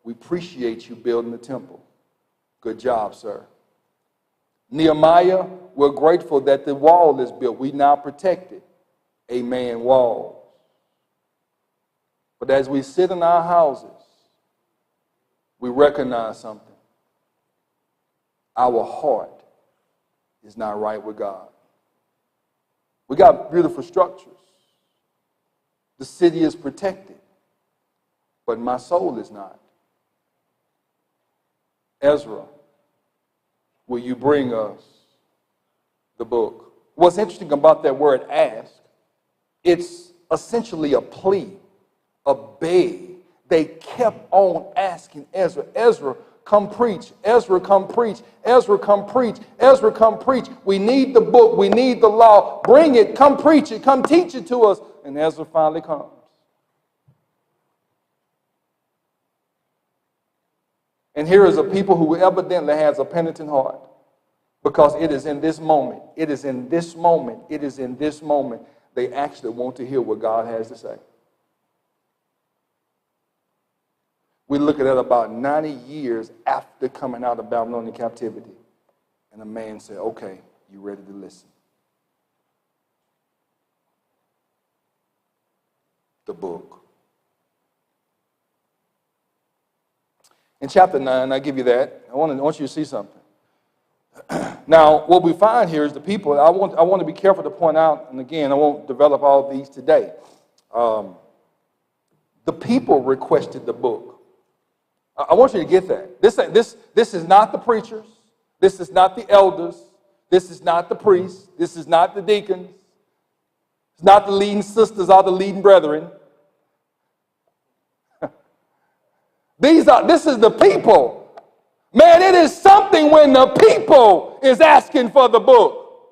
We appreciate you building the temple. Good job, sir. Nehemiah, we're grateful that the wall is built. We now protected. Amen. Walls. But as we sit in our houses, we recognize something. Our heart is not right with God. We got beautiful structures. The city is protected, but my soul is not. Ezra, will you bring us the book? What's interesting about that word ask, it's essentially a plea, a beg. They kept on asking Ezra, Ezra, come preach. Ezra, come preach. Ezra, come preach. Ezra, come preach. We need the book. We need the law. Bring it. Come preach it. Come teach it to us. And Ezra finally comes. And here is a people who evidently has a penitent heart, because it is in this moment, it is in this moment, it is in this moment they actually want to hear what God has to say. We're looking at about 90 years after coming out of Babylonian captivity. And a man said, okay, you ready to listen? The book. In chapter 9, I give you that. I want you to see something. Now, what we find here is the people. I want to be careful to point out, and again, I won't develop all these today. The people requested the book. I want you to get that. This is not the preachers. This is not the elders. This is not the priests. This is not the deacons. It's not the leading sisters or the leading brethren. This is the people. Man, it is something when the people is asking for the book.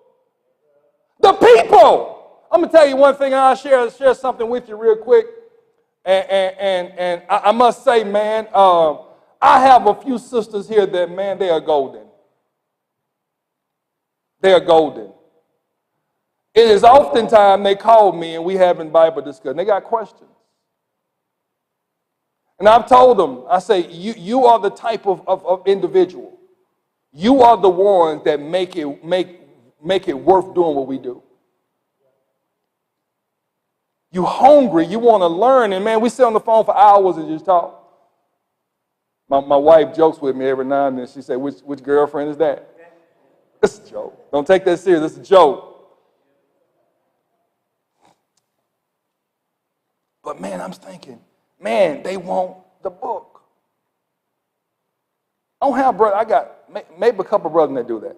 The people. I'm going to tell you one thing, and I'll share something with you real quick. And I must say, man, I have a few sisters here that, man, they are golden. They are golden. It is oftentimes they call me and we having Bible discussion. They got questions. And I've told them, I say, you are the type of individual. You are the ones that make it worth doing what we do. You hungry, you want to learn, and man, we sit on the phone for hours and just talk. My wife jokes with me every now and then. She said, which girlfriend is that? It's a joke. Don't take that serious. It's a joke. But man, I'm thinking, man, they want the book. I don't have brother. I got maybe a couple brothers that do that.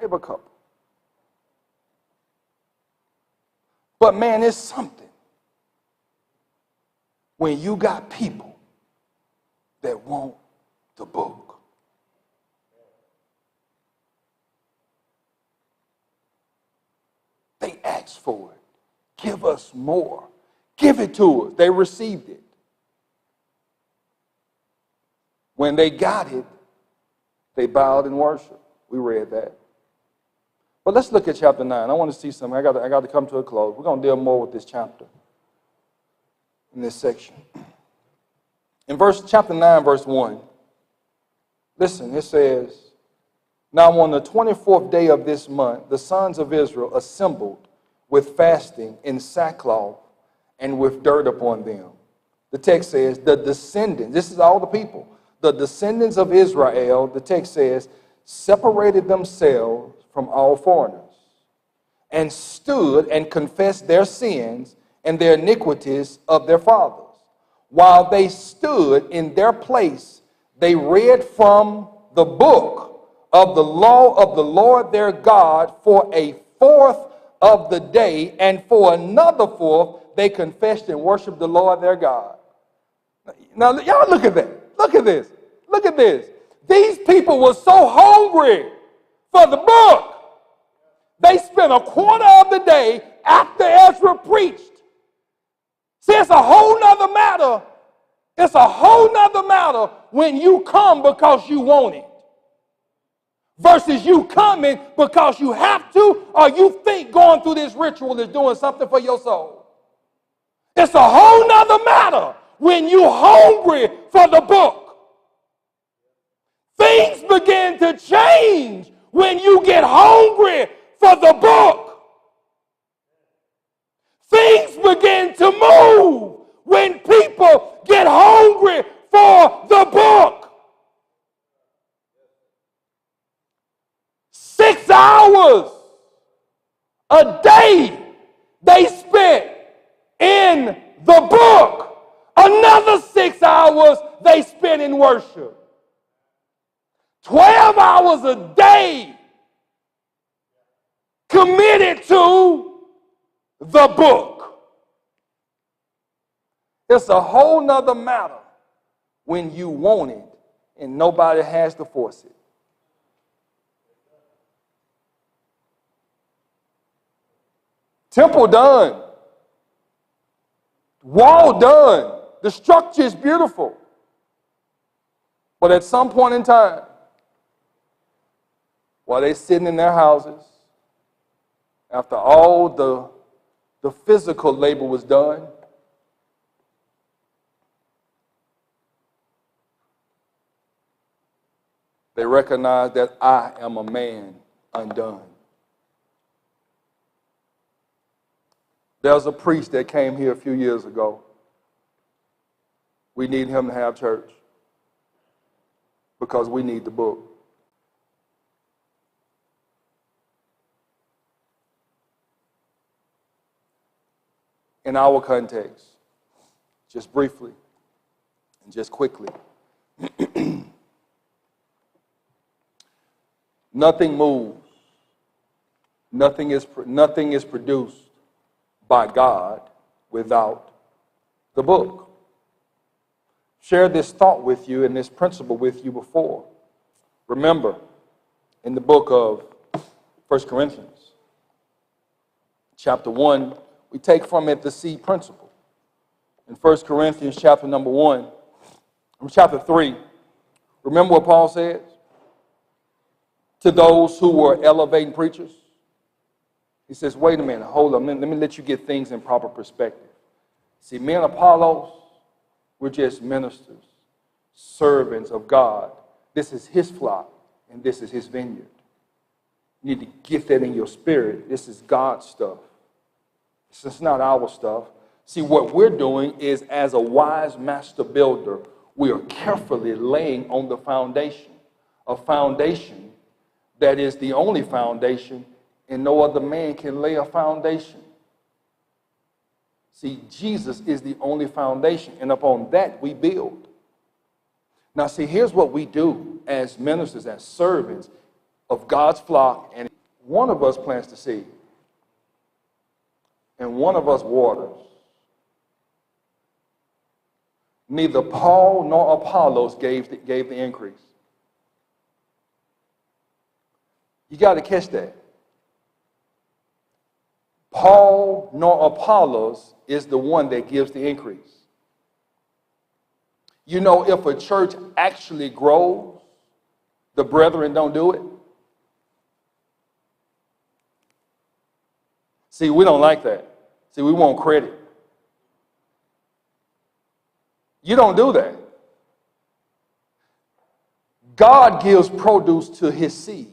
Maybe a couple. But man, it's something when you got people that want the book. They asked for it. Give us more. Give it to us. They received it. When they got it, they bowed in worship. We read that. But let's look at chapter 9. I want to see something. I got to come to a close. We're going to deal more with this chapter in this section. In chapter 9, verse 1, listen, it says, now on the 24th day of this month, the sons of Israel assembled with fasting in sackcloth and with dirt upon them. The text says, the descendants, this is all the people, the descendants of Israel, the text says, separated themselves from all foreigners and stood and confessed their sins and their iniquities of their fathers. While they stood in their place, they read from the book of the law of the Lord their God for a fourth of the day, and for another fourth they confessed and worshiped the Lord their God. Now, y'all look at that. Look at this. Look at this. These people were so hungry for the book. They spent a quarter of the day after Ezra preached. See, it's a whole nother matter. It's a whole nother matter when you come because you want it versus you coming because you have to or you think going through this ritual is doing something for your soul. It's a whole nother matter when you're hungry for the book. Things begin to change when you get hungry for the book. Things begin to move when people get hungry for the book. 6 hours a day they spent in the book. Another 6 hours they spent in worship. 12 hours a day committed to the book. It's a whole nother matter when you want it and nobody has to force it. Temple done. Wall done. The structure is beautiful. But at some point in time, while they're sitting in their houses, after all the physical labor was done, they recognize that I am a man undone. There was a priest that came here a few years ago. We need him to have church because we need the book. In our context, just briefly and just quickly, nothing moves, nothing is produced by God without the book. Share this thought with you and this principle with you before. Remember, in the book of 1 Corinthians, chapter 1, we take from it the seed principle. In 1 Corinthians chapter number 1, chapter 3, remember what Paul says? To those who were elevating preachers, he says, wait a minute, hold on, let me let you get things in proper perspective. See, me and Apollos, we're just ministers, servants of God. This is his flock, and this is his vineyard. You need to get that in your spirit. This is God's stuff. This is not our stuff. See, what we're doing is, as a wise master builder, we are carefully laying on the foundation, a foundation that is the only foundation, and no other man can lay a foundation. See, Jesus is the only foundation, and upon that we build. Now, see, here's what we do as ministers, as servants of God's flock, and one of us plants the seed, and one of us waters. Neither Paul nor Apollos gave the increase. You got to catch that. Paul nor Apollos is the one that gives the increase. You know, if a church actually grows, the brethren don't do it. See, we don't like that. See, we want credit. You don't do that. God gives produce to his seed.